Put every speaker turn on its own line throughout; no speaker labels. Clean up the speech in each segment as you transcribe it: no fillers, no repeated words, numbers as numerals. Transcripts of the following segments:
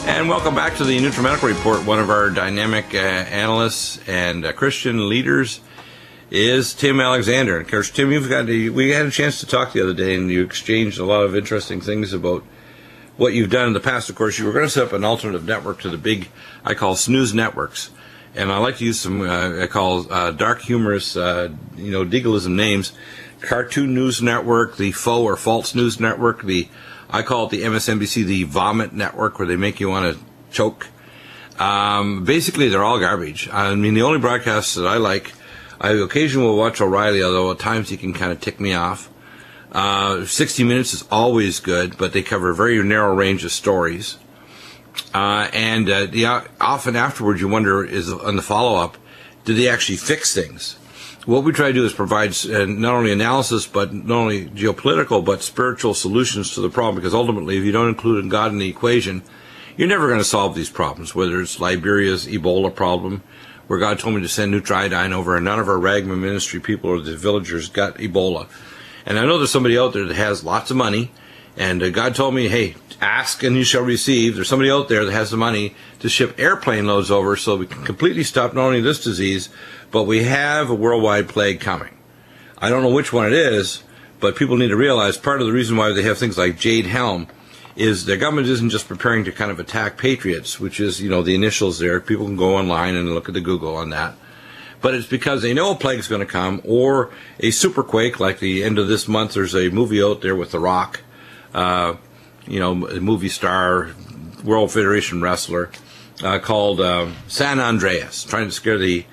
And welcome back to the Nutrimedical Report. One of our dynamic analysts and Christian leaders is Tim Alexander. And of course, Tim, we had a chance to talk the other day, and you exchanged a lot of interesting things about what you've done in the past. Of course, you were going to set up an alternative network to the big, I call snooze networks. And I like to use some, I call dark, humorous, legalism names. Cartoon News Network, the faux or false news network, I call it the MSNBC, the vomit network, where they make you want to choke. Basically, they're all garbage. I mean, the only broadcasts that I like, I occasionally will watch O'Reilly, although at times he can kind of tick me off. 60 Minutes is always good, but they cover a very narrow range of stories. Often afterwards you wonder, on the follow-up, did they actually fix things? What we try to do is provide not only analysis, but not only geopolitical, but spiritual solutions to the problem, because ultimately, if you don't include God in the equation, you're never going to solve these problems, whether it's Liberia's Ebola problem, where God told me to send Nutrimedical over, and none of our Ragman ministry people or the villagers got Ebola. And I know there's somebody out there that has lots of money, and God told me, hey, ask and you shall receive. There's somebody out there that has the money to ship airplane loads over so we can completely stop not only this disease, but we have a worldwide plague coming. I don't know which one it is, but people need to realize part of the reason why they have things like Jade Helm is the government isn't just preparing to kind of attack patriots, which is, the initials there. People can go online and look at the Google on that. But it's because they know a plague is going to come, or a superquake, like the end of this month. There's a movie out there with The Rock, a movie star, World Federation wrestler, called San Andreas, trying to scare the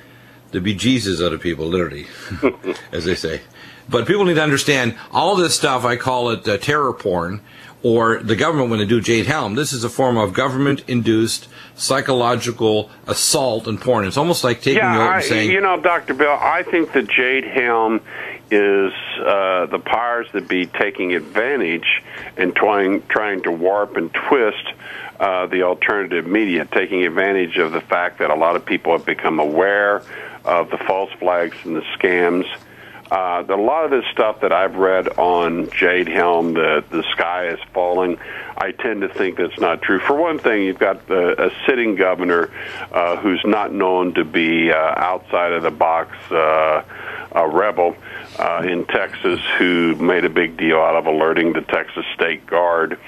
bejesus out of people, literally, as they say. But people need to understand all this stuff. I call it terror porn, or the government when they do Jade Helm. This is a form of government-induced psychological assault and porn. It's almost like taking out and saying...
Dr. Bill, I think that Jade Helm is the powers that be taking advantage and trying to warp and twist the alternative media, taking advantage of the fact that a lot of people have become aware of the false flags and the scams. A lot of this stuff that I've read on Jade Helm, the sky is falling, I tend to think that's not true. For one thing, you've got a sitting governor who's not known to be outside of the box, a rebel in Texas, who made a big deal out of alerting the Texas State Guard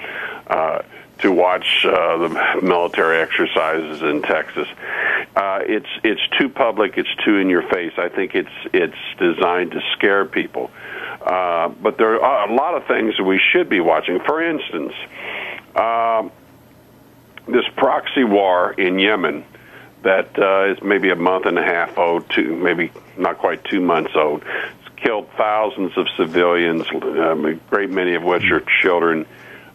to watch the military exercises in Texas. It's too public. It's too in your face. I think it's designed to scare people. But there are a lot of things that we should be watching. For instance, this proxy war in Yemen that is maybe a month and a half old, maybe not quite 2 months old. It's killed thousands of civilians, a great many of which are children.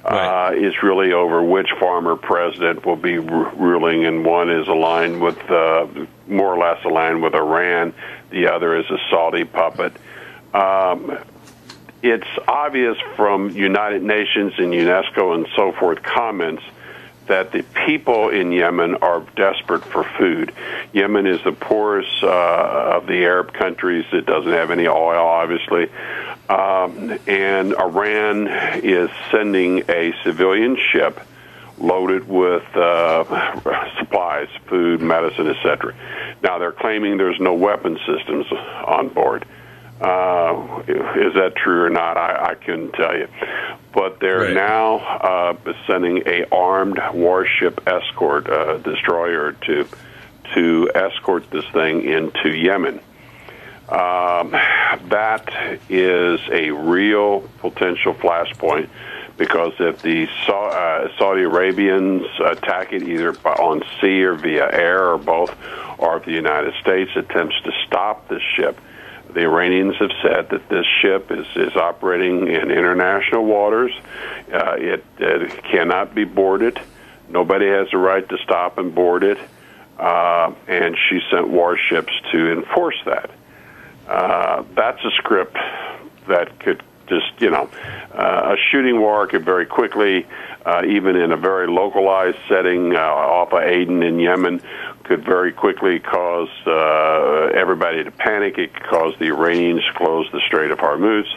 Right. Is really over which former president will be ruling, and one is aligned with, more or less aligned with Iran. The other is a Saudi puppet. It's obvious from United Nations and UNESCO and so forth comments that the people in Yemen are desperate for food. Yemen is the poorest of the Arab countries. It doesn't have any oil, obviously. And Iran is sending a civilian ship loaded with supplies, food, medicine, etc. Now, they're claiming there's no weapon systems on board. Is that true or not? I couldn't tell you. But they're now sending a armed warship escort destroyer to escort this thing into Yemen. That is a real potential flashpoint, because if the Saudi Arabians attack it either on sea or via air or both, or if the United States attempts to stop this ship, the Iranians have said that this ship is operating in international waters. It cannot be boarded. Nobody has the right to stop and board it. And she sent warships to enforce that. That's a script that could just, a shooting war could very quickly, even in a very localized setting off of Aden in Yemen, could very quickly cause everybody to panic. It could cause the Iranians to close the Strait of Hormuz,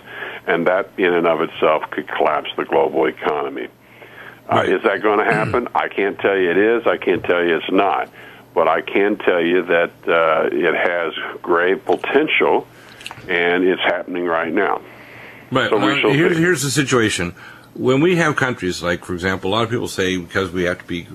and that in and of itself could collapse the global economy.
Right.
Is that going to happen? I can't tell you it is. I can't tell you it's not. But I can tell you that it has grave potential, and it's happening right now.
Right.
So
here's the situation. When we have countries like, for example, a lot of people say because we have to be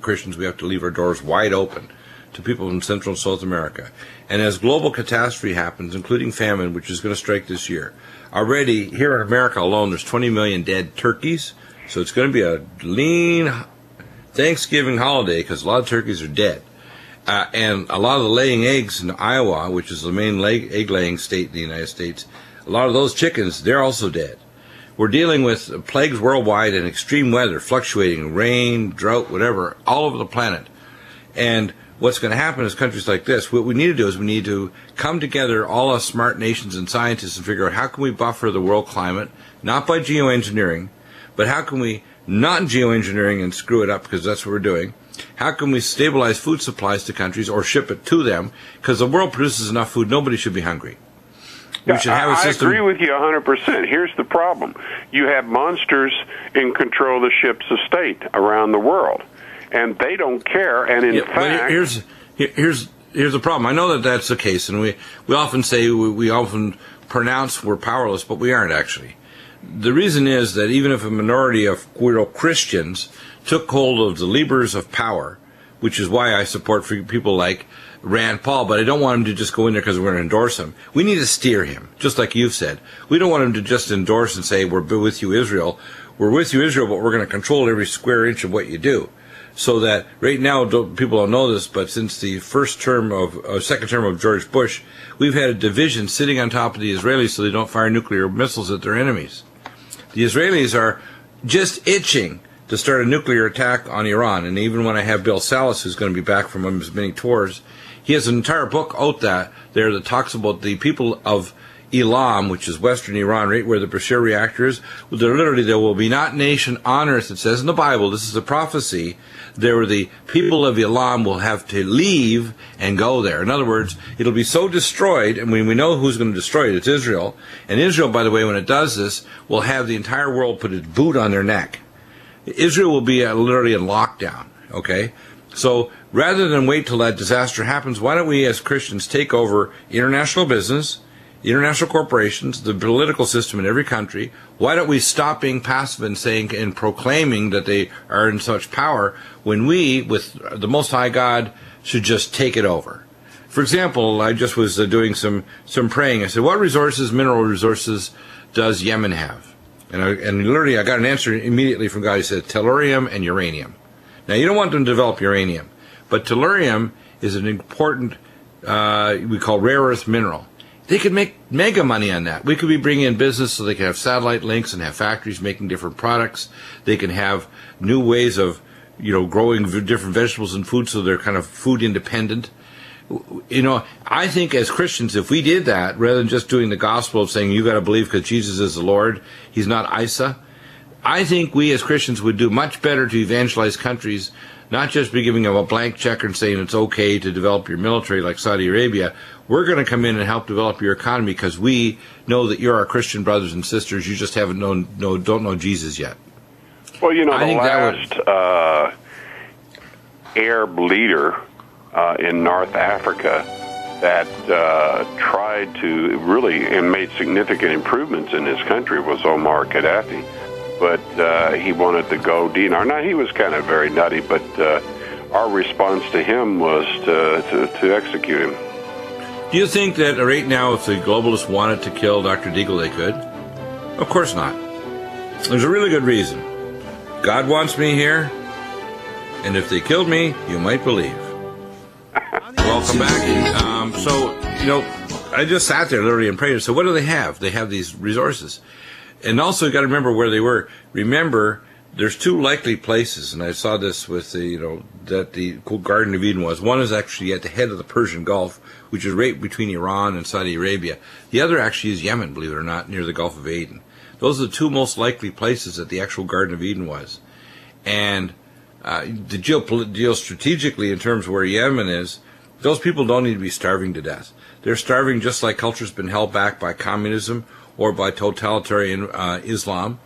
Christians, we have to leave our doors wide open to people in Central and South America. And as global catastrophe happens, including famine, which is going to strike this year, already here in America alone, there's 20 million dead turkeys. So it's going to be a lean Thanksgiving holiday because a lot of turkeys are dead. And a lot of the laying eggs in Iowa, which is the main egg-laying state in the United States, a lot of those chickens, they're also dead. We're dealing with plagues worldwide and extreme weather, fluctuating rain, drought, whatever, all over the planet. And what's going to happen is countries like this, what we need to do is we need to come together, all us smart nations and scientists, and figure out how can we buffer the world climate, not by geoengineering, but how can we not geoengineering and screw it up, because that's what we're doing. How can we stabilize food supplies to countries or ship it to them? Because the world produces enough food, nobody should be hungry. We should have a system.
I agree with you 100%. Here's the problem. You have monsters in control of the ships of state around the world, and they don't care. And in fact...
Here's the problem. I know that that's the case, and we often say, we often pronounce we're powerless, but we aren't actually. The reason is that even if a minority of Christians took hold of the levers of power, which is why I support people like Rand Paul, but I don't want him to just go in there because we're going to endorse him. We need to steer him, just like you've said. We don't want him to just endorse and say, we're with you, Israel. We're with you, Israel, but we're going to control every square inch of what you do. So that right now, people don't know this, but since the second term of George Bush, we've had a division sitting on top of the Israelis so they don't fire nuclear missiles at their enemies. The Israelis are just itching to start a nuclear attack on Iran. And even when I have Bill Salas, who's going to be back from his many tours, he has an entire book out there that talks about the people of Elam, which is western Iran, right where the Bushehr reactor is. There will be not nation on earth, it says in the Bible, this is a prophecy, the people of Elam will have to leave and go there. In other words, it'll be so destroyed, and we know who's going to destroy it, it's Israel. And Israel, by the way, when it does this, will have the entire world put its boot on their neck. Israel will be literally in lockdown, okay? So rather than wait till that disaster happens, why don't we as Christians take over international business, international corporations, the political system in every country? Why don't we stop being passive and saying and proclaiming that they are in such power when we, with the Most High God, should just take it over? For example, I just was doing some praying. I said, what mineral resources does Yemen have? And literally I got an answer immediately from a guy who said tellurium and uranium. Now, you don't want them to develop uranium, but tellurium is an important, we call rare earth mineral. They could make mega money on that. We could be bringing in business so they can have satellite links and have factories making different products. They can have new ways of, growing different vegetables and food so they're kind of food independent. I think as Christians, if we did that, rather than just doing the gospel of saying you got to believe because Jesus is the Lord, he's not Isa, I think we as Christians would do much better to evangelize countries, not just be giving them a blank check and saying it's okay to develop your military like Saudi Arabia. We're going to come in and help develop your economy because we know that you're our Christian brothers and sisters. You just don't know Jesus yet.
Well, the last Arab leader in North Africa that tried to really and made significant improvements in his country was Omar Gaddafi. But he wanted to go dinar. Now, he was kind of very nutty, but our response to him was to execute him.
Do you think that right now, if the globalists wanted to kill Dr. Deagle, they could? Of course not. There's a really good reason. God wants me here, and if they killed me, you might believe. Welcome back. I just sat there literally and prayed. So what do they have? They have these resources. And also, you got to remember where they were. Remember, there's two likely places, and I saw this with that the Garden of Eden was. One is actually at the head of the Persian Gulf, which is right between Iran and Saudi Arabia. The other actually is Yemen, believe it or not, near the Gulf of Aden. Those are the two most likely places that the actual Garden of Eden was. And the geostrategically, in terms of where Yemen is, those people don't need to be starving to death. They're starving just like culture's been held back by communism or by totalitarian Islam.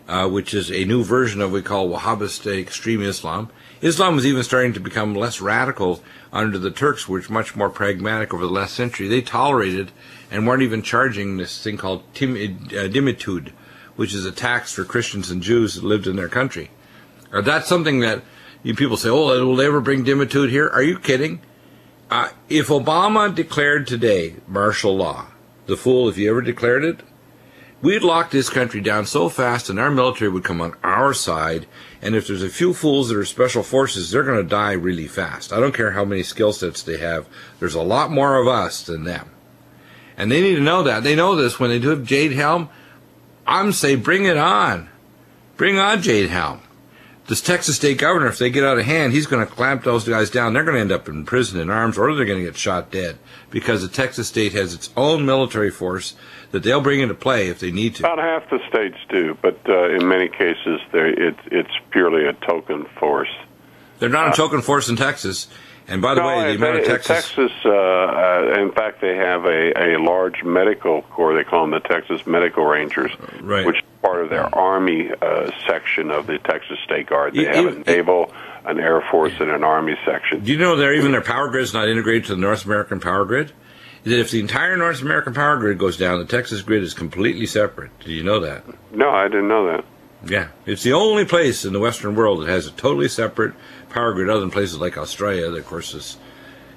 which is a new version of what we call Wahhabist extreme Islam. Islam was even starting to become less radical under the Turks, which were much more pragmatic over the last century. They tolerated and weren't even charging this thing called dhimmitud, which is a tax for Christians and Jews that lived in their country. That's something that people say, oh, will they ever bring dhimmitud here? Are you kidding? If Obama declared today martial law, the fool if he ever declared it, we'd lock this country down so fast and our military would come on our side, and if there's a few fools that are special forces, they're going to die really fast. I don't care how many skill sets they have. There's a lot more of us than them. And they need to know that. They know this when they do have Jade Helm. I'm saying bring it on. Bring on Jade Helm. This Texas state governor, if they get out of hand, he's going to clamp those guys down. They're going to end up in prison in arms, or they're going to get shot dead, because the Texas state has its own military force that they'll bring into play if they need to.
About half the states do, but in many cases, it's purely a token force.
They're not a token force in Texas. And by the way, the amount of Texas...
in fact, they have a large medical corps. They call them the Texas Medical Rangers,
right,
which is part of their Army section of the Texas State Guard. They have a Naval, an Air Force, and an Army section.
Do you know even their power grid is not integrated to the North American power grid? That if the entire North American power grid goes down, the Texas grid is completely separate. Did you know that?
No, I didn't know that.
Yeah, it's the only place in the Western world that has a totally separate power grid, other than places like Australia, that of course is,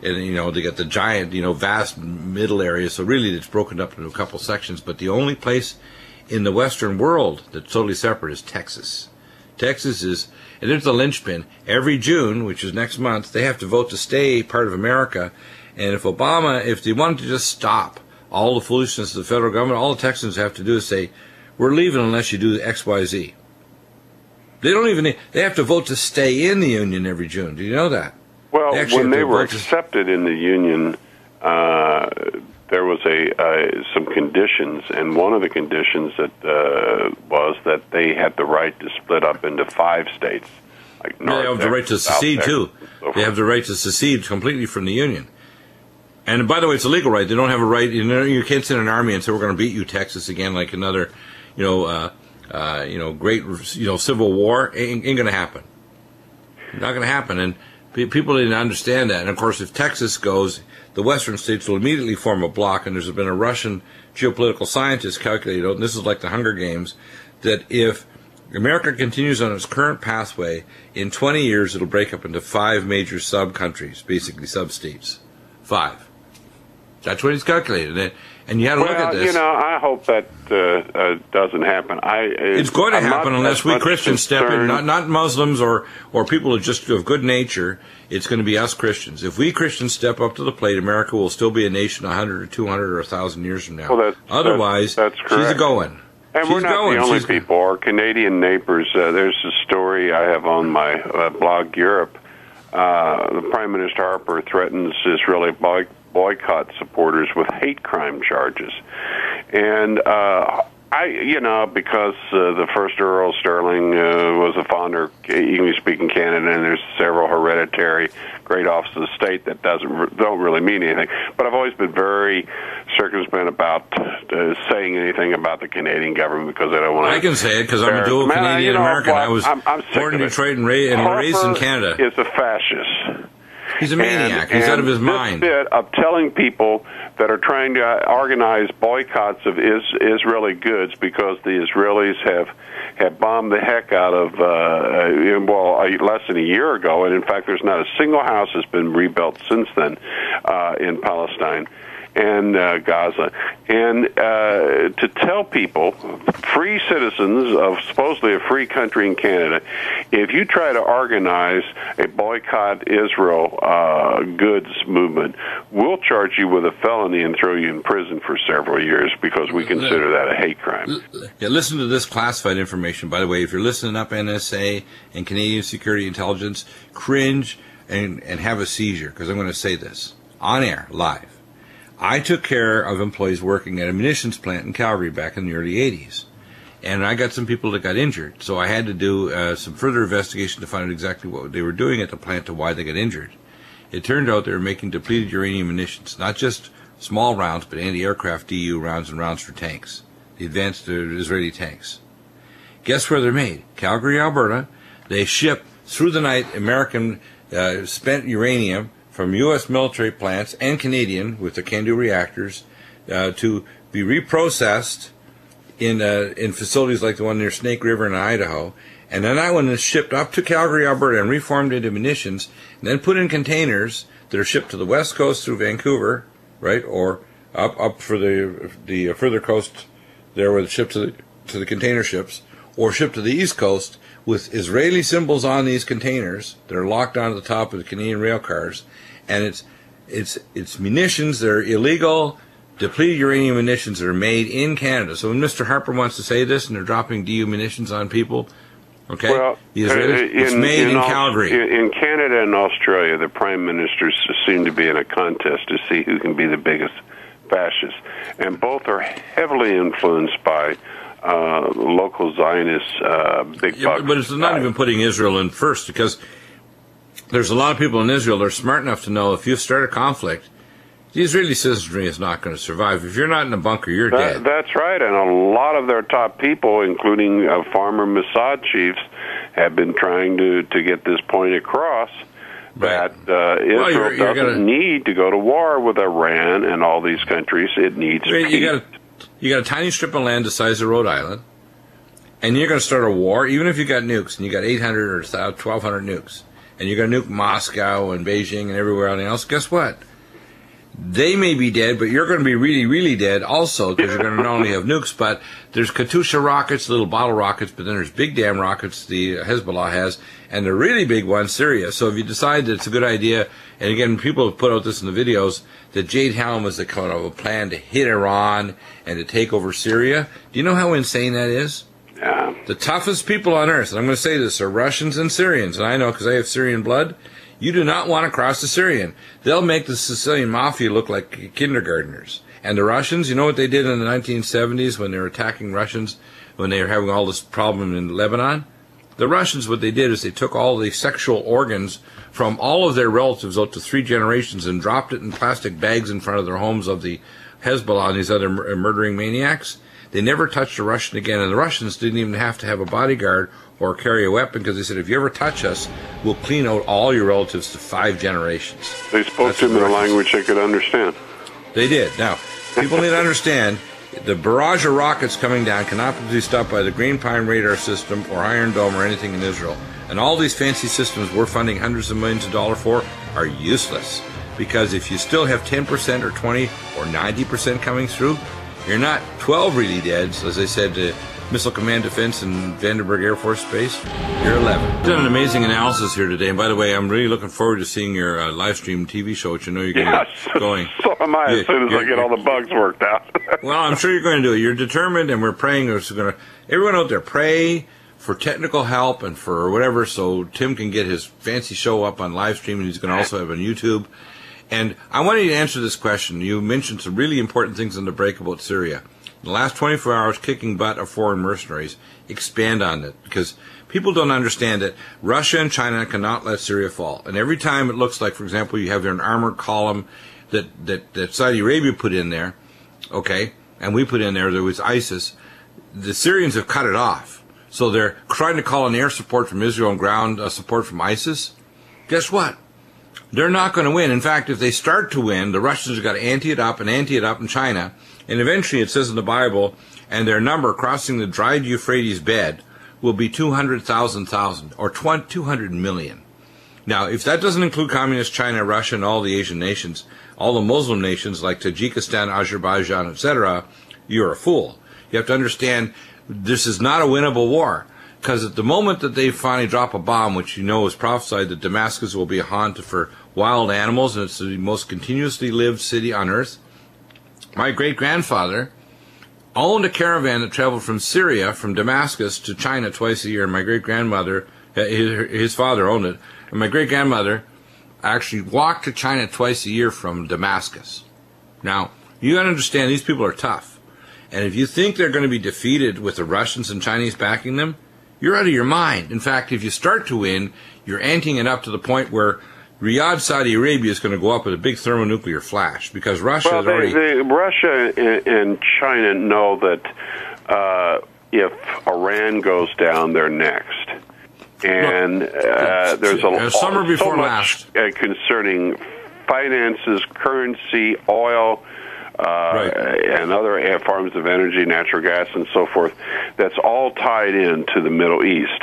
and they got the giant, vast middle area. So really, it's broken up into a couple sections. But the only place in the Western world that's totally separate is Texas. Texas is, and there's the linchpin. Every June, which is next month, they have to vote to stay part of America. And if they wanted to just stop all the foolishness of the federal government, all the Texans have to do is say, we're leaving unless you do X, Y, Z. They have to vote to stay in the Union every June. Do you know that?
Well, when they were accepted in the Union, there was some conditions, and one of the conditions that was that they had the right to split up into 5 states. Like North,
they have the right to secede, too. They have the right to secede completely from the Union. And by the way, it's a legal right. They don't have a right. You can't send an army and say, we're going to beat you, Texas, again, like another, great, civil war. Ain't going to happen. Not going to happen. And people didn't understand that. And of course, if Texas goes, the Western states will immediately form a bloc. And there's been a Russian geopolitical scientist calculated, and this is like the Hunger Games, that if America continues on its current pathway, in 20 years it'll break up into 5 major sub-countries, basically sub-states. 5. That's what he's calculated. And you had to look at this.
I hope that doesn't happen.
It's going to happen unless we Christians step in, not Muslims or people just of good nature. It's going to be us Christians. If we Christians step up to the plate, America will still be a nation 100 or 200 or 1,000 years from now. Well, otherwise,
that's correct.
She's going.
And we're not the only people. Our Canadian neighbors, there's a story I have on my blog, Europe. The Prime Minister Harper threatens Israeli boycott supporters with hate crime charges. And because the first Earl Sterling was a founder of English-speaking Canada, and there's several hereditary great officers of the state that don't really mean anything. But I've always been very circumspect about saying anything about the Canadian government because I don't want to.
I can say it because I'm a dual Canadian American. I was born in Detroit and raised in Canada.
Is a fascist.
He's a maniac. He's out of his mind.
This bit of telling people that are trying to organize boycotts of Israeli goods because the Israelis have bombed the heck out of, less than a year ago, and in fact there's not a single house that's been rebuilt since then in Palestine and Gaza. And to tell people, free citizens of supposedly a free country in Canada, if you try to organize a boycott Israel goods movement, we'll charge you with a felony and throw you in prison for several years because we consider that a hate crime.
Yeah, listen to this classified information. By the way, if you're listening up, NSA and Canadian Security Intelligence, cringe and have a seizure because I'm going to say this on air, live. I took care of employees working at a munitions plant in Calgary back in the early 80s. And I got some people that got injured. So I had to do some further investigation to find out exactly what they were doing at the plant to why they got injured. It turned out they were making depleted uranium munitions, not just small rounds, but anti-aircraft DU rounds and rounds for tanks, the advanced Israeli tanks. Guess where they're made? Calgary, Alberta. They ship through the night American spent uranium from U.S. military plants and Canadian with the CANDU reactors to be reprocessed in facilities like the one near Snake River in Idaho. And then that one is shipped up to Calgary, Alberta, and reformed into munitions, and then put in containers that are shipped to the west coast through Vancouver, right, or up for the further coast there where it's shipped to the container ships, or shipped to the east coast with Israeli symbols on these containers that are locked onto the top of the Canadian rail cars. And it's munitions that are illegal, depleted uranium munitions that are made in Canada. So when Mr. Harper wants to say this and they're dropping DU munitions on people, okay,
well,
it's made in Calgary.
In Canada and Australia, the prime ministers seem to be in a contest to see who can be the biggest fascist. And both are heavily influenced by local Zionist big bucks.
But it's not even putting Israel in first, because there's a lot of people in Israel that are smart enough to know if you start a conflict, the Israeli citizenry is not going to survive. If you're not in a bunker, you're dead.
That's right, and a lot of their top people, including former Mossad chiefs, have been trying to get this point across, that Israel doesn't need to go to war with Iran and all these countries. It needs peace.
You got a tiny strip of land the size of Rhode Island, and you're going to start a war, even if you got nukes, and you got 800 or 1,200 nukes, and you're going to nuke Moscow and Beijing and everywhere else. Guess what? They may be dead, but you're going to be really, really dead also, because you're going to not only have nukes, but there's Katyusha rockets, little bottle rockets, but then there's big damn rockets the Hezbollah has, and the really big one, Syria. So if you decide that it's a good idea, and again, people have put out this in the videos, that Jade Helm was the kind of a plan to hit Iran and to take over Syria. Do you know how insane that is?
Yeah.
The toughest people on earth, and I'm going to say this, are Russians and Syrians, and I know because I have Syrian blood. You do not want to cross the Syrian. They'll make the Sicilian mafia look like kindergartners. And the Russians, you know what they did in the 1970s when they were attacking Russians, when they were having all this problem in Lebanon? The Russians, what they did is they took all the sexual organs from all of their relatives out to 3 generations and dropped it in plastic bags in front of their homes of the Hezbollah and these other murdering maniacs. They never touched a Russian again, and the Russians didn't even have to have a bodyguard or carry a weapon, because they said, if you ever touch us, we'll clean out all your relatives to 5 generations.
They spoke to them in a language they could understand.
They did. Now, people need to understand, the barrage of rockets coming down cannot be stopped by the Green Pine radar system or Iron Dome or anything in Israel. And all these fancy systems we're funding hundreds of millions of dollars for are useless. Because if you still have 10% or 20 or 90% coming through, you're not 12 really dead, so as I said to Missile Command Defense and Vandenberg Air Force Base, you're 11. We've done an amazing analysis here today, and by the way, I'm really looking forward to seeing your live stream TV show, which I know you're going to get going.
So am I, as soon as I get all the bugs worked out.
Well, I'm sure you're going to do it. You're determined, and we're praying. Everyone out there, pray for technical help and for whatever, so Tim can get his fancy show up on live stream, and he's going to also have on YouTube. And I wanted you to answer this question. You mentioned some really important things in the break about Syria. In the last 24 hours, kicking butt of foreign mercenaries. Expand on it, because people don't understand that Russia and China cannot let Syria fall. And every time it looks like, for example, you have an armored column that Saudi Arabia put in there, okay, and we put in there was ISIS, the Syrians have cut it off. So they're trying to call in air support from Israel and ground support from ISIS. Guess what? They're not going to win. In fact, if they start to win, the Russians have got to ante it up in China. And eventually, it says in the Bible, and their number crossing the dried Euphrates bed will be 200,000 or 200 million. Now, if that doesn't include Communist China, Russia, and all the Asian nations, all the Muslim nations like Tajikistan, Azerbaijan, etc., you're a fool. You have to understand this is not a winnable war. Because at the moment that they finally drop a bomb, which you know is prophesied that Damascus will be a haunt for wild animals, and it's the most continuously lived city on earth. My great-grandfather owned a caravan that traveled from Syria, from Damascus, to China twice a year. My great-grandmother, his father owned it, and my great-grandmother actually walked to China twice a year from Damascus. Now, you got to understand, these people are tough. And if you think they're going to be defeated with the Russians and Chinese backing them, you're out of your mind. In fact, if you start to win, you're anting it up to the point where Riyadh, Saudi Arabia is going to go up with a big thermonuclear flash, because Russia is already...
Russia and China know that if Iran goes down, they're next. And there's
summer before
so much concerning finances, currency, oil, and other forms of energy, natural gas, and so forth. That's all tied into the Middle East,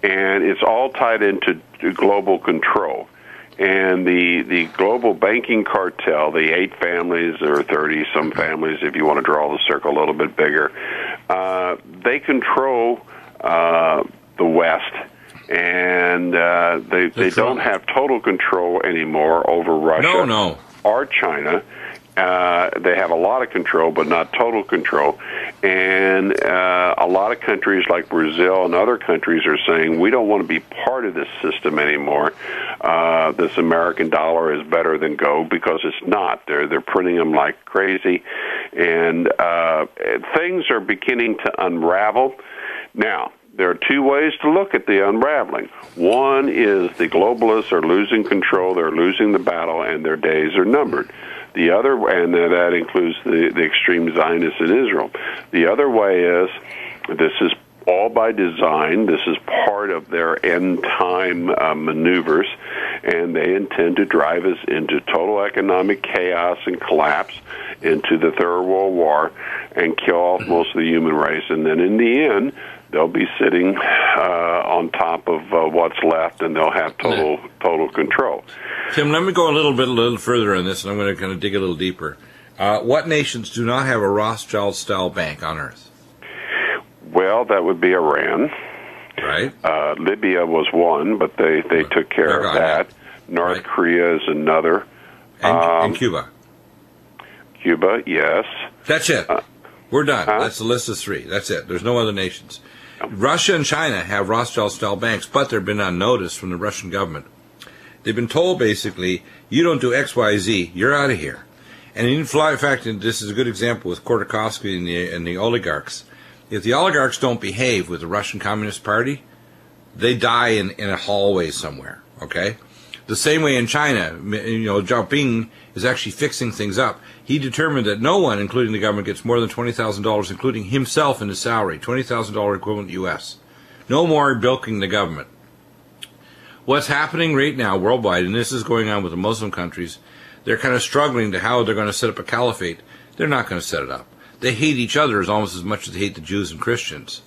and it's all tied into global control. And the global banking cartel, the 8 families or 30-some families, if you want to draw the circle a little bit bigger, they control the West. And they don't have total control anymore over Russia or China. They have a lot of control, but not total control. And a lot of countries like Brazil and other countries are saying, we don't want to be part of this system anymore. This American dollar is better than gold, because it's not. They're printing them like crazy. And things are beginning to unravel. Now, there are 2 ways to look at the unraveling. One is the globalists are losing control, they're losing the battle, and their days are numbered. The other, and that includes the extreme Zionists in Israel. The other way is, this is all by design. This is part of their end-time maneuvers, and they intend to drive us into total economic chaos and collapse, into the Third World War, and kill off most of the human race. And then in the end, they'll be sitting on top of what's left, and they'll have total control.
Tim, let me go a little further on this, and I'm going to kind of dig a little deeper. What nations do not have a Rothschild-style bank on Earth?
Well, that would be Iran.
Right.
Libya was one, but they took care of that. North Korea is another.
And Cuba.
Cuba, yes.
That's it. We're done. That's the list of 3. That's it. There's no other nations. Russia and China have Rothschild-style banks, but they've been on notice from the Russian government. They've been told, basically, you don't do X, Y, Z, you're out of here. And in fact, this is a good example with Khodorkovsky and the oligarchs. If the oligarchs don't behave with the Russian Communist Party, they die in a hallway somewhere, okay? The same way in China, Xiaoping is actually fixing things up. He determined that no one, including the government, gets more than $20,000, including himself in his salary, $20,000 equivalent U.S. No more bilking the government. What's happening right now worldwide, and this is going on with the Muslim countries, they're kind of struggling to how they're going to set up a caliphate. They're not going to set it up. They hate each other almost as much as they hate the Jews and Christians.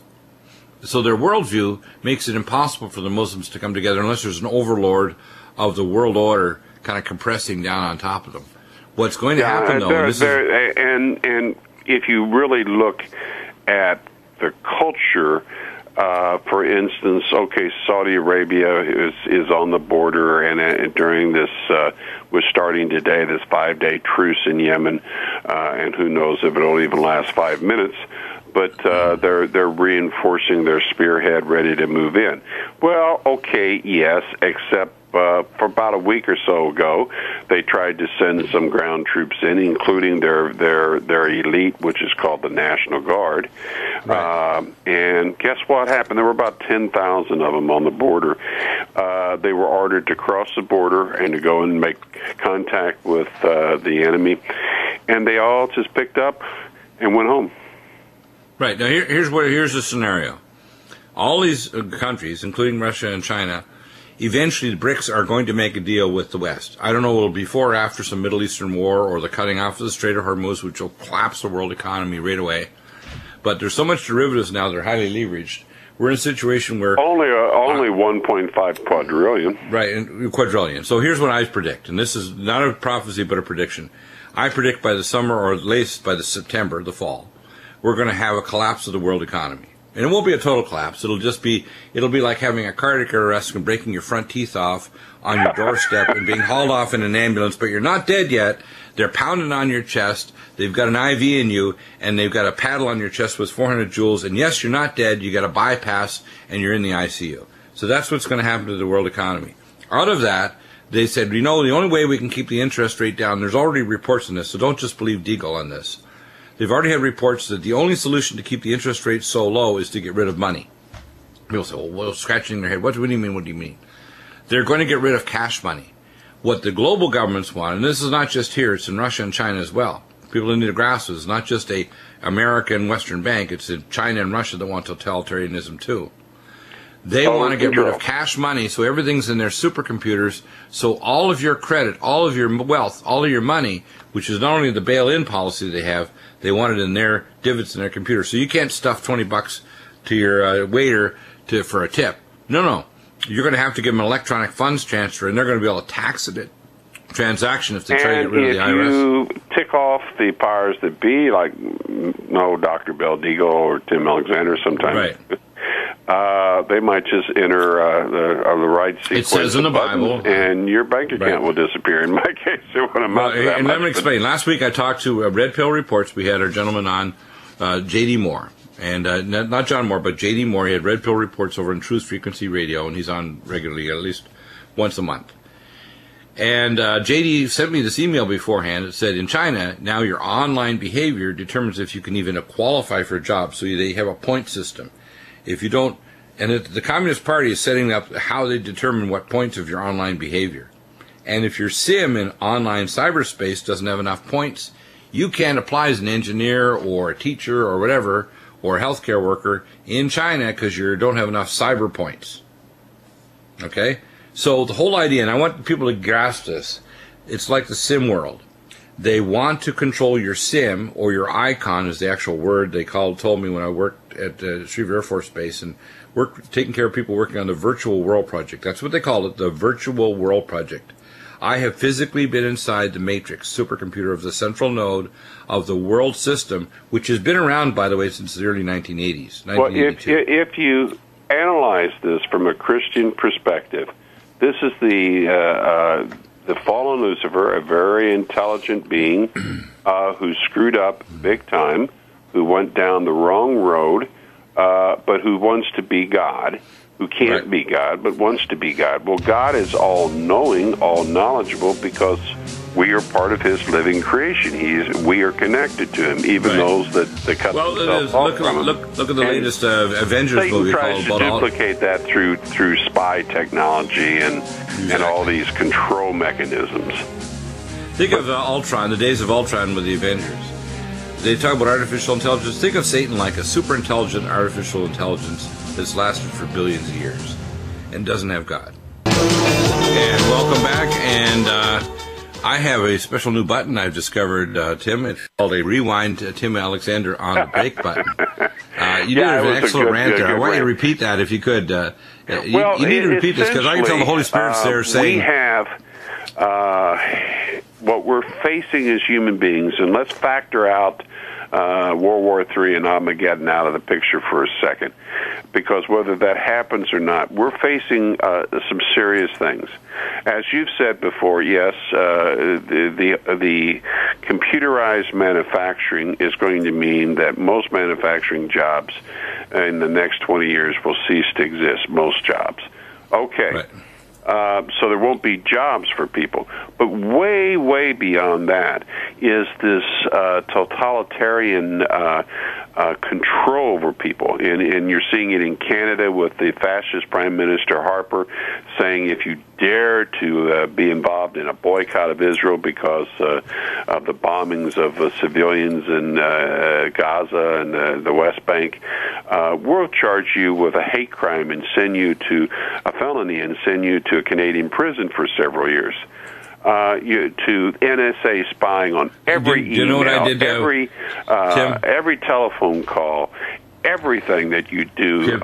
So their worldview makes it impossible for the Muslims to come together unless there's an overlord of the world order kind of compressing down on top of them. What's going to happen, though,
and if you really look at the culture, for instance, Saudi Arabia is on the border, and during this, we're starting today this 5-day truce in Yemen, and who knows if it'll even last 5 minutes. But they're reinforcing their spearhead, ready to move in. Well, yes, except for about a week or so ago, they tried to send some ground troops in, including their elite, which is called the National Guard. Right. And guess what happened? There were about 10,000 of them on the border. They were ordered to cross the border and to go and make contact with the enemy, and they all just picked up and went home.
Right. Now, here's the scenario. All these countries, including Russia and China, eventually the BRICS are going to make a deal with the West. I don't know if it'll be before or after some Middle Eastern war or the cutting off of the Strait of Hormuz, which will collapse the world economy right away. But there's so much derivatives now, they're highly leveraged. We're in a situation where... Only
1.5 quadrillion.
Right, and quadrillion. So here's what I predict, and this is not a prophecy but a prediction. I predict by the summer, or at least by the September, the fall, we're going to have a collapse of the world economy. And it won't be a total collapse. It'll be like having a cardiac arrest and breaking your front teeth off on your doorstep and being hauled off in an ambulance, but you're not dead yet. They're pounding on your chest. They've got an IV in you, and they've got a paddle on your chest with 400 joules. And yes, you're not dead. You got a bypass, and you're in the ICU. So that's what's going to happen to the world economy. Out of that, they said, the only way we can keep the interest rate down, there's already reports on this, so don't just believe Deagle on this. They've already had reports that the only solution to keep the interest rate so low is to get rid of money. People say, well, scratching their head, what do you mean, what do you mean? They're going to get rid of cash money. What the global governments want, and this is not just here, it's in Russia and China as well, People need to grasp this. It's not just a American Western bank. It's in China and Russia that want totalitarianism too. They want to get rid of cash money, so everything's in their supercomputers. So all of your credit, all of your wealth, all of your money, which is not only the bail-in policy they have, they want it in their divots in their computer. So you can't stuff $20 to your waiter for a tip. No. You're going to have to give them an electronic funds transfer, and they're going to be able to tax it transaction if they try to get rid of the IRS.
And if you tick off the powers that be, like Dr. Beldigo or Tim Alexander sometimes, right. They might just enter the right sequence.
It says in the Bible,
and your bank account will disappear. In my case, it would amount to that.
And let me explain. Last week I talked to Red Pill Reports. We had our gentleman on, J.D. Moore. And not John Moore, but J.D. Moore. He had Red Pill Reports over in Truth Frequency Radio, and he's on regularly, at least once a month. And J.D. sent me this email beforehand. It said, in China, now your online behavior determines if you can even qualify for a job. So they have a point system. If you don't, and the Communist Party is setting up how they determine what points of your online behavior. And if your SIM in online cyberspace doesn't have enough points, you can't apply as an engineer or a teacher or whatever, or a healthcare worker in China because you don't have enough cyber points. Okay? So the whole idea, and I want people to grasp this, it's like the SIM world. They want to control your SIM, or your icon is the actual word they told me when I worked at Shreveport Air Force Base and taking care of people working on the Virtual World Project. That's what they call it, the Virtual World Project. I have physically been inside the matrix supercomputer of the central node of the world system, which has been around, by the way, since the early 1980s.
Well, if you analyze this from a Christian perspective, this is the fallen Lucifer, a very intelligent being who screwed up big time, who went down the wrong road, but who wants to be God. Who can't be God, but wants to be God. Well, God is all-knowing, all-knowledgeable, because we are part of His living creation. We are connected to Him, even those that cut themselves off from Him.
Look at the latest Avengers movie called...
Satan tries to duplicate that through spy technology and all these control mechanisms.
Think of Ultron, the days of Ultron with the Avengers. They talk about artificial intelligence. Think of Satan like a super intelligent artificial intelligence that's lasted for billions of years and doesn't have God. And welcome back. And I have a special new button I've discovered, Tim. It's called a Rewind Tim Alexander on the Break button. You did an excellent rant there. I want you to repeat that if you could. You need to repeat this because I can tell the Holy Spirit's there saying...
We have what we're facing as human beings, and let's factor out World War III and Armageddon out of the picture for a second, because whether that happens or not, we're facing some serious things. As you've said before, yes, the computerized manufacturing is going to mean that most manufacturing jobs in the next 20 years will cease to exist, most jobs. Okay.
Right.
So there won't be jobs for people. But way, way beyond that is this totalitarian control over people. And you're seeing it in Canada with the fascist Prime Minister Harper saying if you dare to be involved in a boycott of Israel because of the bombings of civilians in Gaza and the West Bank, we'll charge you with a hate crime and send you to a felony and send you to a Canadian prison for several years. To NSA spying on every email, every telephone call, everything that you do.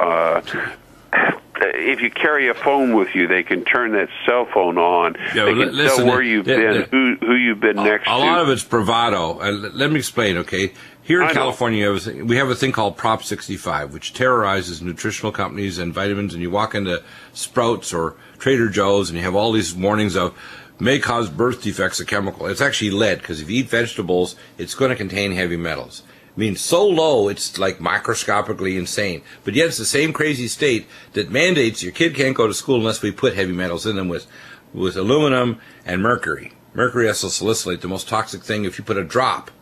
If you carry a phone with you, they can turn that cell phone on. They can tell where you've been, who you've been next to.
A lot of it's bravado. Let me explain, okay? Here in California, we have a thing called Prop 65, which terrorizes nutritional companies and vitamins, and you walk into Sprouts or Trader Joe's, and you have all these warnings of may cause birth defects of chemical. It's actually lead, because if you eat vegetables, it's going to contain heavy metals. I mean, so low, it's like microscopically insane. But yet it's the same crazy state that mandates your kid can't go to school unless we put heavy metals in them with aluminum and mercury. Mercury ethyl salicylate, the most toxic thing. If you put a drop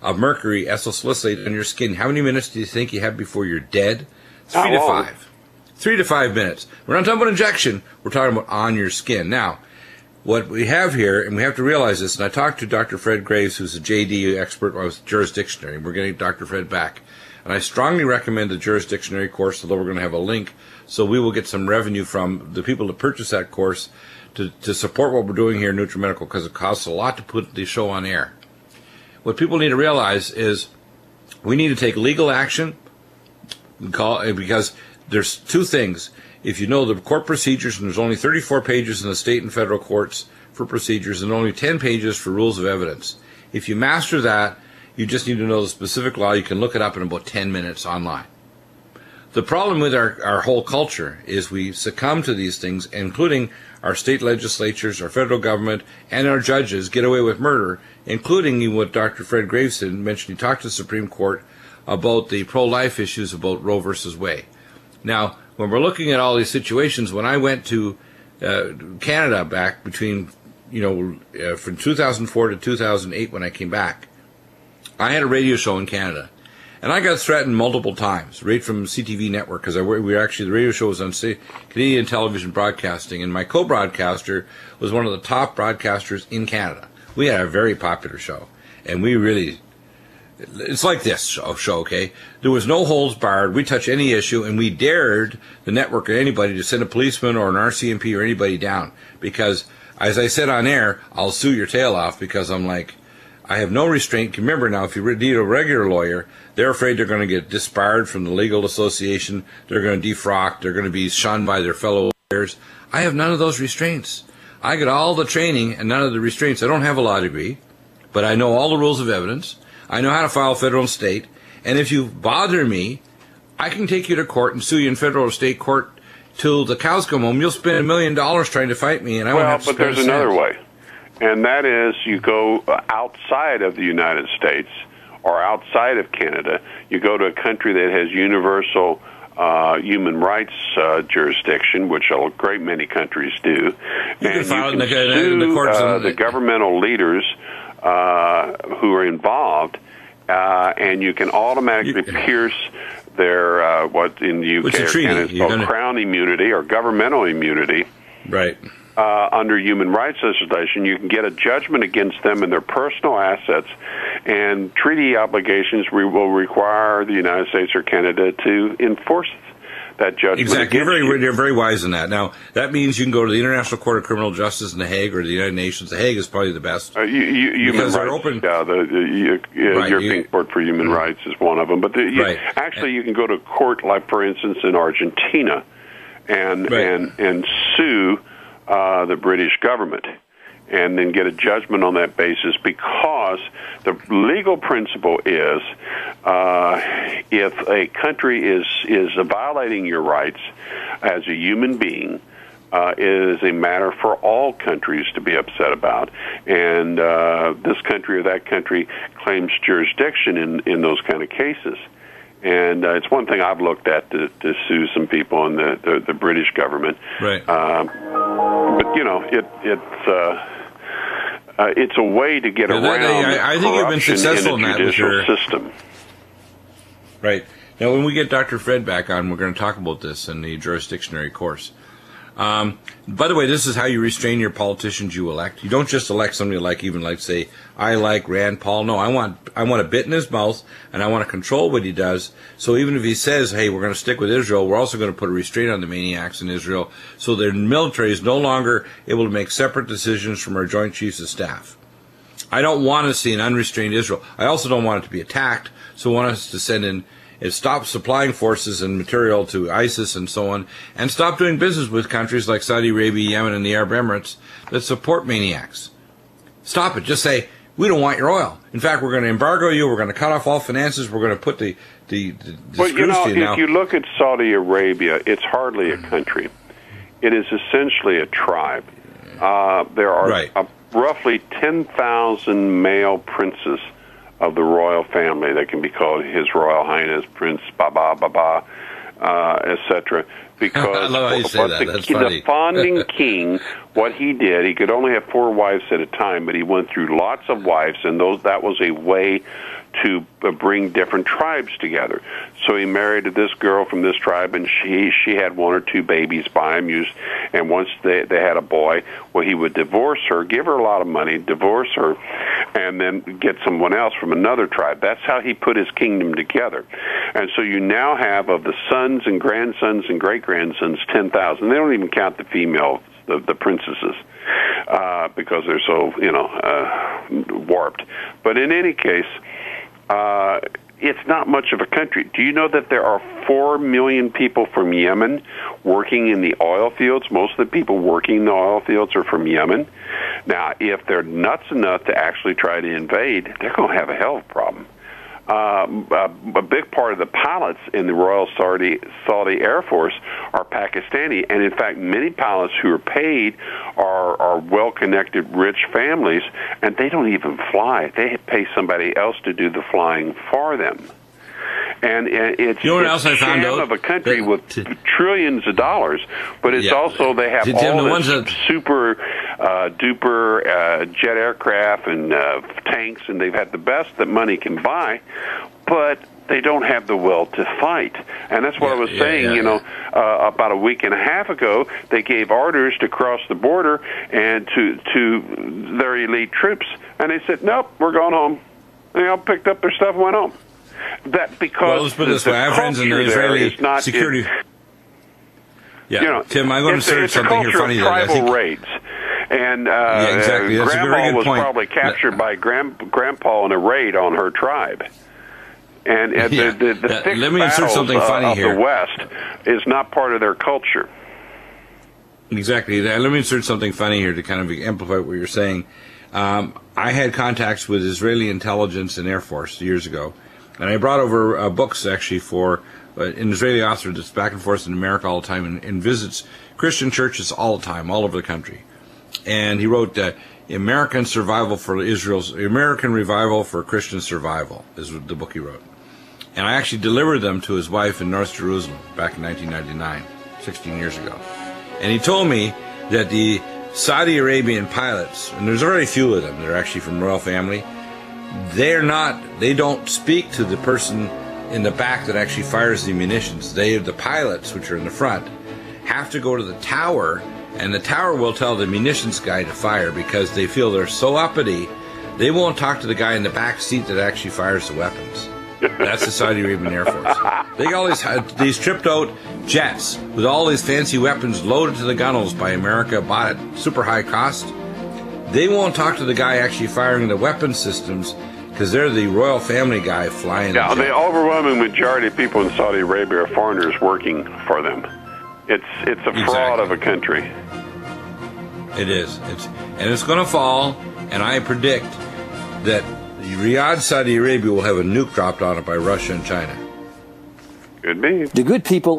of mercury ethyl salicylate on your skin, how many minutes do you think you have before you're dead? 3 to 5. 3 to 5 minutes. We're not talking about injection. We're talking about on your skin. Now, what we have here, and we have to realize this, and I talked to Dr. Fred Graves, who's a JD expert with jurisdictionary. We're getting Dr. Fred back. And I strongly recommend the jurisdictionary course, although we're going to have a link, so we will get some revenue from the people that purchase that course to support what we're doing here in Nutrimedical, because it costs a lot to put the show on air. What people need to realize is we need to take legal action because there's two things. If you know the court procedures, and there's only 34 pages in the state and federal courts for procedures and only 10 pages for rules of evidence. If you master that, you just need to know the specific law. You can look it up in about 10 minutes online. The problem with our whole culture is we succumb to these things, including our state legislatures, our federal government, and our judges get away with murder, including what Dr. Fred Graves mentioned. He talked to the Supreme Court about the pro-life issues about Roe versus Wade. Now, when we're looking at all these situations, when I went to Canada back between, from 2004 to 2008 when I came back, I had a radio show in Canada. And I got threatened multiple times, right from CTV Network, because the radio show was on Canadian television broadcasting, and my co-broadcaster was one of the top broadcasters in Canada. We had a very popular show, and it's like this show, okay? There was no holds barred. We touch any issue, and we dared the network or anybody to send a policeman or an RCMP or anybody down, because, as I said on air, I'll sue your tail off, because I'm like, I have no restraint. Remember now, if you need a regular lawyer, they're afraid they're going to get disbarred from the legal association. They're going to defrock. They're going to be shunned by their fellow lawyers. I have none of those restraints. I get all the training and none of the restraints. I don't have a law degree, but I know all the rules of evidence. I know how to file federal and state. And if you bother me, I can take you to court and sue you in federal or state court till the cows come home. You'll spend $1 million trying to fight me, and I won't have to spend a cent.
But there's another way. And that is, you go outside of the United States or outside of Canada. You go to a country that has universal human rights jurisdiction, which a great many countries do.
You can file in the courts
the governmental leaders who are involved, and you can automatically pierce their, what in the UK or Canada is called crown immunity or governmental immunity.
Right.
Under human rights legislation, you can get a judgment against them and their personal assets, and treaty obligations will require the United States or Canada to enforce that judgment.
Exactly. You're very wise in that. Now, that means you can go to the International Court of Criminal Justice in The Hague or the United Nations. The Hague is probably the best.
Human rights. The European Court for Human Rights is one of them. But actually, you can go to court, like, for instance, in Argentina, and sue the British government, and then get a judgment on that basis, because the legal principle is if a country is violating your rights as a human being, it is a matter for all countries to be upset about, and this country or that country claims jurisdiction in those kind of cases. And it's one thing I've looked at to sue some people in the British government.
Right.
But it's a way to get around
I think you've been successful
in the judicial system.
Right. Now, when we get Dr. Fred back on, we're going to talk about this in the jurisdictionary course. By the way, this is how you restrain your politicians you elect. You don't just elect somebody say, I like Rand Paul. No, I want a bit in his mouth, and I want to control what he does. So even if he says, hey, we're going to stick with Israel, we're also going to put a restraint on the maniacs in Israel, so their military is no longer able to make separate decisions from our Joint Chiefs of Staff. I don't want to see an unrestrained Israel. I also don't want it to be attacked, so I want us to send in and stop supplying forces and material to ISIS and so on, and stop doing business with countries like Saudi Arabia, Yemen, and the Arab Emirates that support maniacs. Stop it. Just say, we don't want your oil. In fact, we're going to embargo you. We're going to cut off all finances. We're going to put the
well, if you look at Saudi Arabia, it's hardly a country. It is essentially a tribe. There are roughly 10,000 male princes of the royal family that can be called His Royal Highness Prince Baba Baba, etc. Because
I love how you say that. That's funny.
the founding king, what he did, he could only have 4 wives at a time, but he went through lots of wives, and that was a way to bring different tribes together. So he married this girl from this tribe, and she had 1 or 2 babies by him. And once they had a boy, well, he would divorce her, give her a lot of money, divorce her, and then get someone else from another tribe. That's how he put his kingdom together. And so you now have, of the sons and grandsons and great-grandsons, 10,000. They don't even count the female, the princesses, because they're so, warped. But in any case, it's not much of a country. Do you know that there are 4 million people from Yemen working in the oil fields? Most of the people working in the oil fields are from Yemen. Now, if they're nuts enough to actually try to invade, they're going to have a hell of a problem. A big part of the pilots in the Royal Saudi Air Force are Pakistani, and in fact, many pilots who are paid are well-connected, rich families, and they don't even fly. They pay somebody else to do the flying for them. And it's a sham of a country with trillions of dollars, but it's also they have all this super duper jet aircraft and tanks, and they've had the best that money can buy, but they don't have the will to fight. And that's what I was saying, about a week and a half ago, they gave orders to cross the border and to their elite troops, and they said, nope, we're going home. They all picked up their stuff and went home. That because
let's put it this way, I have friends in the Israeli security. Tim, I'm going to insert something here funny.
It's a culture of tribal raids. And
exactly. That's
Grandma
a very good
was
point.
probably captured by Grandpa in a raid on her tribe. And the fixed
let me insert something funny
of
here.
the West is not part of their culture.
Exactly. Let me insert something funny here to kind of amplify what you're saying. I had contacts with Israeli intelligence and Air Force years ago, and I brought over books actually for an Israeli author that's back and forth in America all the time and visits Christian churches all the time, all over the country. And he wrote American Revival for Christian Survival is the book he wrote. And I actually delivered them to his wife in North Jerusalem back in 1999, 16 years ago. And he told me that the Saudi Arabian pilots, and there's very few of them, they're actually from royal family, they don't speak to the person in the back that actually fires the munitions. The pilots, which are in the front, have to go to the tower, and the tower will tell the munitions guy to fire because they feel they're so uppity, they won't talk to the guy in the back seat that actually fires the weapons. That's the Saudi Arabian Air Force. They got all these tripped out jets with all these fancy weapons loaded to the gunnels by America, bought at super high cost. They won't talk to the guy actually firing the weapon systems because they're the royal family guy flying.
Yeah, the overwhelming majority of people in Saudi Arabia are foreigners working for them. It's a fraud of a country.
It is. It's going to fall, and I predict that Riyadh, Saudi Arabia will have a nuke dropped on it by Russia and China.
Could be.
The good people